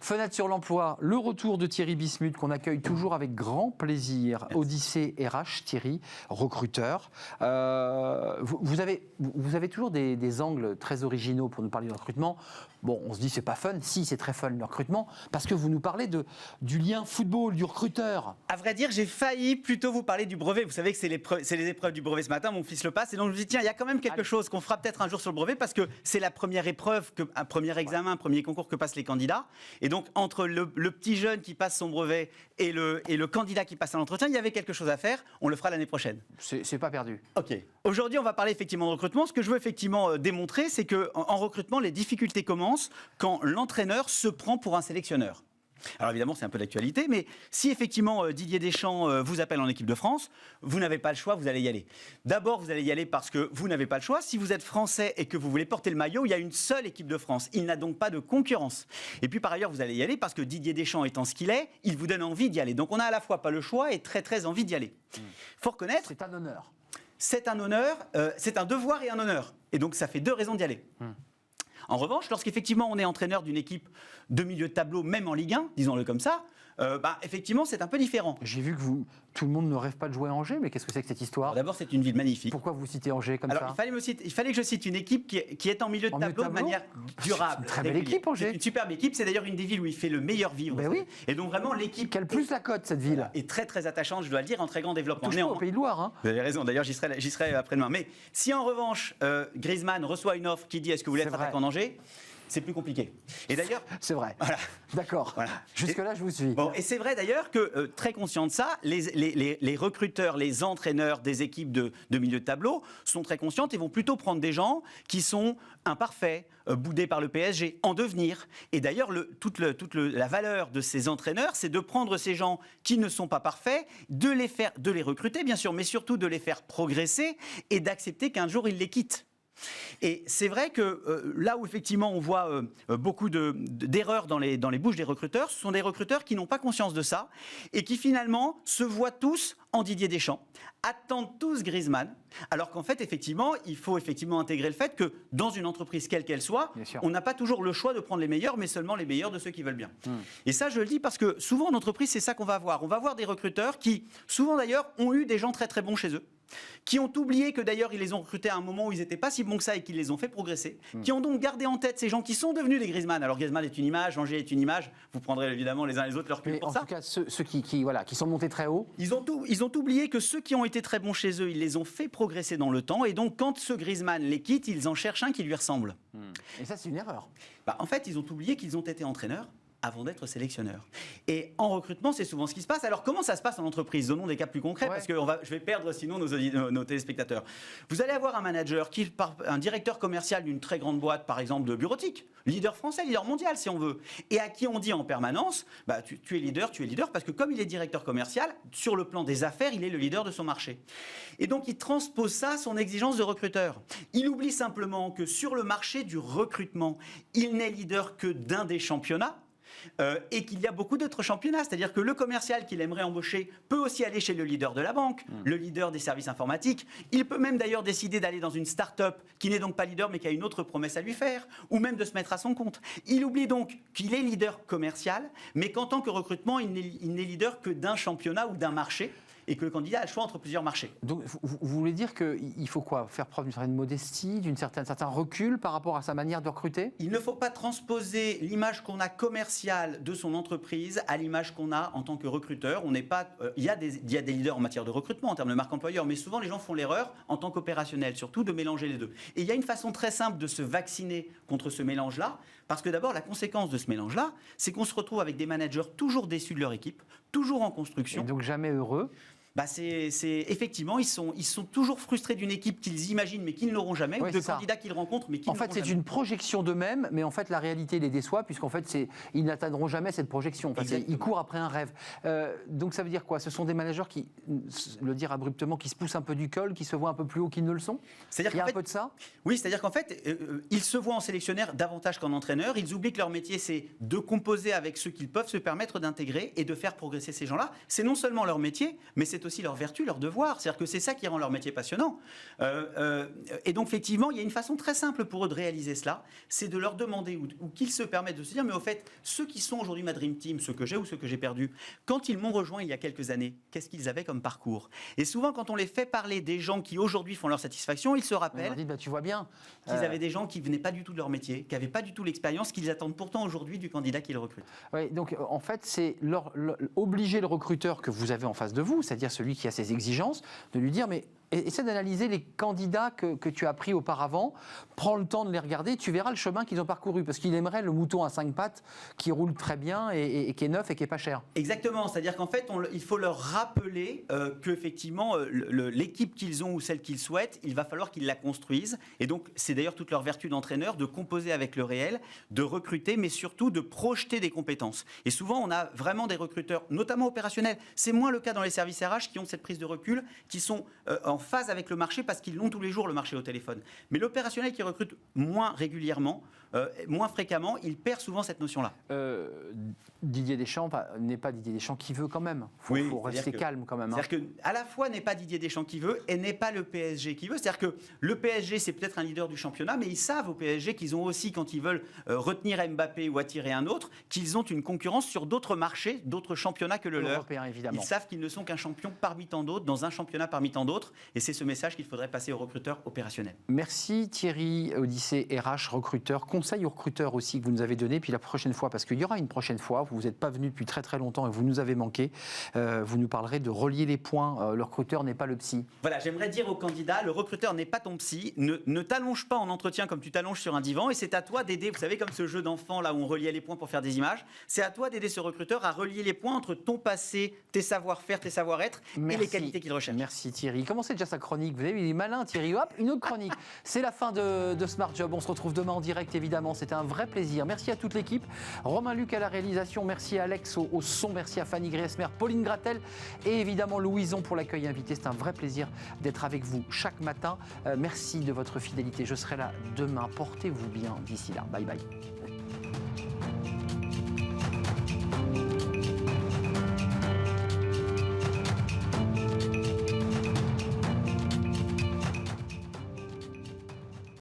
Fenêtre sur l'emploi, le retour de Thierry Bismuth qu'on accueille toujours avec grand plaisir. Merci. Odyssée RH, Thierry, recruteur. Vous avez toujours des angles très originaux pour nous parler de recrutement. Bon, on se dit c'est pas fun. Si, c'est très fun le recrutement parce que vous nous parlez du lien football, du recruteur. À vrai dire, j'ai failli plutôt vous parler du brevet. Vous savez que c'est les épreuves du brevet ce matin. Mon fils le passe et donc je me dis tiens, il y a quand même quelque chose qu'on fera peut-être un jour sur le brevet parce que c'est la première épreuve, un premier examen, un premier concours que passent les candidats. Et donc entre le petit jeune qui passe son brevet et le candidat qui passe à l'entretien, il y avait quelque chose à faire. On le fera l'année prochaine. C'est pas perdu. Ok. Aujourd'hui, on va parler effectivement de recrutement. Ce que je veux effectivement démontrer, c'est que en recrutement, les difficultés commencent quand l'entraîneur se prend pour un sélectionneur. Alors évidemment, c'est un peu d'actualité, mais si effectivement Didier Deschamps vous appelle en équipe de France, vous n'avez pas le choix, vous allez y aller. D'abord, vous allez y aller parce que vous n'avez pas le choix. Si vous êtes français et que vous voulez porter le maillot, il y a une seule équipe de France. Il n'a donc pas de concurrence. Et puis par ailleurs, vous allez y aller parce que Didier Deschamps étant ce qu'il est, il vous donne envie d'y aller. Donc on a à la fois pas le choix et très très envie d'y aller. Faut reconnaître. C'est un honneur. C'est un honneur, c'est un devoir et un honneur. Et donc ça fait deux raisons d'y aller. En revanche, lorsqu'effectivement on est entraîneur d'une équipe de milieu de tableau, même en Ligue 1, disons-le comme ça, effectivement c'est un peu différent. J'ai vu que tout le monde ne rêve pas de jouer à Angers, mais qu'est-ce que c'est que cette histoire? D'abord, c'est une ville magnifique. Pourquoi vous citez Angers comme ça? Il fallait que je cite une équipe qui est en milieu de tableau de manière durable. Une très belle équipe, Angers. C'est une superbe équipe. C'est d'ailleurs une des villes où il fait le meilleur vivre. Ben oui. Et donc vraiment, l'équipe... Quelle plus la cote, cette ville? Est très très attachante, je dois le dire, en très grand développement. Touche pas au Pays de Loire. Hein. Vous avez raison, d'ailleurs j'y serai après-demain. Mais si en revanche, Griezmann reçoit une offre qui dit est-ce que vous voulez être attaquant en Angers, c'est plus compliqué. Et d'ailleurs, c'est vrai. Voilà. D'accord. Voilà. Jusque-là, je vous suis. Bon, et c'est vrai d'ailleurs que, très conscient de ça, les recruteurs, les entraîneurs des équipes de milieu de tableau sont très conscients et vont plutôt prendre des gens qui sont imparfaits, boudés par le PSG, en devenir. Et d'ailleurs, toute la valeur de ces entraîneurs, c'est de prendre ces gens qui ne sont pas parfaits, de les recruter, bien sûr, mais surtout de les faire progresser et d'accepter qu'un jour, ils les quittent. Et c'est vrai que là où effectivement on voit beaucoup d'erreurs dans les bouches des recruteurs, ce sont des recruteurs qui n'ont pas conscience de ça et qui finalement se voient tous en Didier Deschamps, attendent tous Griezmann, alors qu'en fait effectivement il faut effectivement intégrer le fait que dans une entreprise quelle qu'elle soit, on n'a pas toujours le choix de prendre les meilleurs, mais seulement les meilleurs de ceux qui veulent bien. Et ça je le dis parce que souvent en entreprise c'est ça qu'on va avoir. On va avoir des recruteurs qui souvent d'ailleurs ont eu des gens très très bons chez eux, qui ont oublié que d'ailleurs ils les ont recrutés à un moment où ils n'étaient pas si bons que ça et qu'ils les ont fait progresser, qui ont donc gardé en tête ces gens qui sont devenus des Griezmann. Alors Griezmann est une image, Angers est une image, vous prendrez évidemment les uns les autres leur cul pour ça. En tout cas, ceux qui sont montés très haut. Ils ont oublié que ceux qui ont été très bons chez eux, ils les ont fait progresser dans le temps et donc quand ce Griezmann les quitte, ils en cherchent un qui lui ressemble. Et ça c'est une erreur. En fait, ils ont oublié qu'ils ont été entraîneurs avant d'être sélectionneur. Et en recrutement, c'est souvent ce qui se passe. Alors, comment ça se passe en entreprise? Donnons des cas plus concrets, parce que je vais perdre sinon nos téléspectateurs. Vous allez avoir un manager, un directeur commercial d'une très grande boîte, par exemple de bureautique, leader français, leader mondial, si on veut, et à qui on dit en permanence, tu es leader, parce que comme il est directeur commercial, sur le plan des affaires, il est le leader de son marché. Et donc, il transpose ça à son exigence de recruteur. Il oublie simplement que sur le marché du recrutement, il n'est leader que d'un des championnats, et qu'il y a beaucoup d'autres championnats. C'est-à-dire que le commercial qu'il aimerait embaucher peut aussi aller chez le leader de la banque, le leader des services informatiques. Il peut même d'ailleurs décider d'aller dans une start-up qui n'est donc pas leader mais qui a une autre promesse à lui faire, ou même de se mettre à son compte. Il oublie donc qu'il est leader commercial, mais qu'en tant que recrutement, il n'est leader que d'un championnat ou d'un marché, et que le candidat a le choix entre plusieurs marchés. Donc, vous voulez dire qu'il faut quoi? Faire preuve d'une certaine modestie, d'un certain recul par rapport à sa manière de recruter? Il ne faut pas transposer l'image qu'on a commerciale de son entreprise à l'image qu'on a en tant que recruteur. On n'est pas, il y a des leaders en matière de recrutement, en termes de marque employeur, mais souvent les gens font l'erreur en tant qu'opérationnel, surtout de mélanger les deux. Et il y a une façon très simple de se vacciner contre ce mélange-là, parce que d'abord, la conséquence de ce mélange-là, c'est qu'on se retrouve avec des managers toujours déçus de leur équipe, toujours en construction. Et donc jamais heureux. Effectivement, ils sont toujours frustrés d'une équipe qu'ils imaginent mais qu'ils n'auront jamais, ou de candidats qu'ils rencontrent mais qu'ils n'auront jamais. En fait, c'est une projection d'eux-mêmes, mais en fait, la réalité les déçoit, puisqu'en fait, ils n'atteindront jamais cette projection. Enfin, ils courent après un rêve. Donc, ça veut dire quoi? Ce sont des managers qui, le dire abruptement, qui se poussent un peu du col, qui se voient un peu plus haut qu'ils ne le sont? Il y a un peu de ça? Oui, c'est-à-dire qu'en fait, ils se voient en sélectionneur davantage qu'en entraîneur. Ils oublient que leur métier, c'est de composer avec ceux qu'ils peuvent se permettre d'intégrer et de faire progresser ces gens-là. C'est non seulement leur métier, mais c'est c'est aussi leur vertu, leur devoir. C'est-à-dire que c'est ça qui rend leur métier passionnant. Et donc, effectivement, il y a une façon très simple pour eux de réaliser cela, c'est de leur demander ou qu'ils se permettent de se dire, mais au fait, ceux qui sont aujourd'hui ma Dream Team, ceux que j'ai ou ceux que j'ai perdus, quand ils m'ont rejoint il y a quelques années, qu'est-ce qu'ils avaient comme parcours? Et souvent, quand on les fait parler des gens qui aujourd'hui font leur satisfaction, ils se rappellent On dit, bah, tu vois bien qu'ils avaient des gens qui venaient pas du tout de leur métier, qui n'avaient pas du tout l'expérience qu'ils attendent pourtant aujourd'hui du candidat qu'ils recrutent. Oui, donc en fait, c'est obliger le recruteur que vous avez en face de vous, c'est-à-dire celui qui a ses exigences, de lui dire, mais essaie d'analyser les candidats que tu as pris auparavant, prends le temps de les regarder, tu verras le chemin qu'ils ont parcouru, parce qu'il aimerait le mouton à 5 pattes qui roule très bien et qui est neuf et qui n'est pas cher. Exactement, c'est-à-dire qu'en fait, il faut leur rappeler qu'effectivement, l'équipe qu'ils ont ou celle qu'ils souhaitent, il va falloir qu'ils la construisent. Et donc, c'est d'ailleurs toute leur vertu d'entraîneur de composer avec le réel, de recruter, mais surtout de projeter des compétences. Et souvent, on a vraiment des recruteurs, notamment opérationnels. C'est moins le cas dans les services RH qui ont cette prise de recul, qui sont en phase avec le marché parce qu'ils l'ont tous les jours, le marché au téléphone. Mais l'opérationnel qui recrute moins régulièrement, moins fréquemment, il perd souvent cette notion-là. Didier Deschamps n'est pas Didier Deschamps qui veut quand même. Il faut rester calme quand même. C'est-à-dire qu'à la fois n'est pas Didier Deschamps qui veut et n'est pas le PSG qui veut. C'est-à-dire que le PSG, c'est peut-être un leader du championnat, mais ils savent au PSG qu'ils ont aussi, quand ils veulent retenir Mbappé ou attirer un autre, qu'ils ont une concurrence sur d'autres marchés, d'autres championnats que le leur. Européen, évidemment. Ils savent qu'ils ne sont qu'un champion parmi tant d'autres, dans un championnat parmi tant d'autres. Et c'est ce message qu'il faudrait passer aux recruteurs opérationnels. Merci Thierry, Odyssée RH, recruteur, conseil aux recruteurs aussi que vous nous avez donné. Puis la prochaine fois, parce qu'il y aura une prochaine fois, vous n'êtes pas venu depuis très très longtemps et vous nous avez manqué, vous nous parlerez de relier les points. Le recruteur n'est pas le psy. Voilà, j'aimerais dire aux candidats, le recruteur n'est pas ton psy, ne t'allonge pas en entretien comme tu t'allonges sur un divan et c'est à toi d'aider, vous savez comme ce jeu d'enfant là où on reliait les points pour faire des images, c'est à toi d'aider ce recruteur à relier les points entre ton passé, tes savoir-faire, tes savoir-être et les qualités qu'il recherche. Merci Thierry. Il commençait déjà sa chronique, vous avez vu, il est malin Thierry, hop, une autre chronique. C'est la fin de Smart Job, on se retrouve demain en direct évidemment, c'était un vrai plaisir. Merci à toute l'équipe, Romain Luc à la réalisation, merci à Alex au son, merci à Fanny Griesmer, Pauline Gratel et évidemment Louison pour l'accueil invité. C'est un vrai plaisir d'être avec vous chaque matin. Merci de votre fidélité, je serai là demain, portez-vous bien d'ici là, bye bye.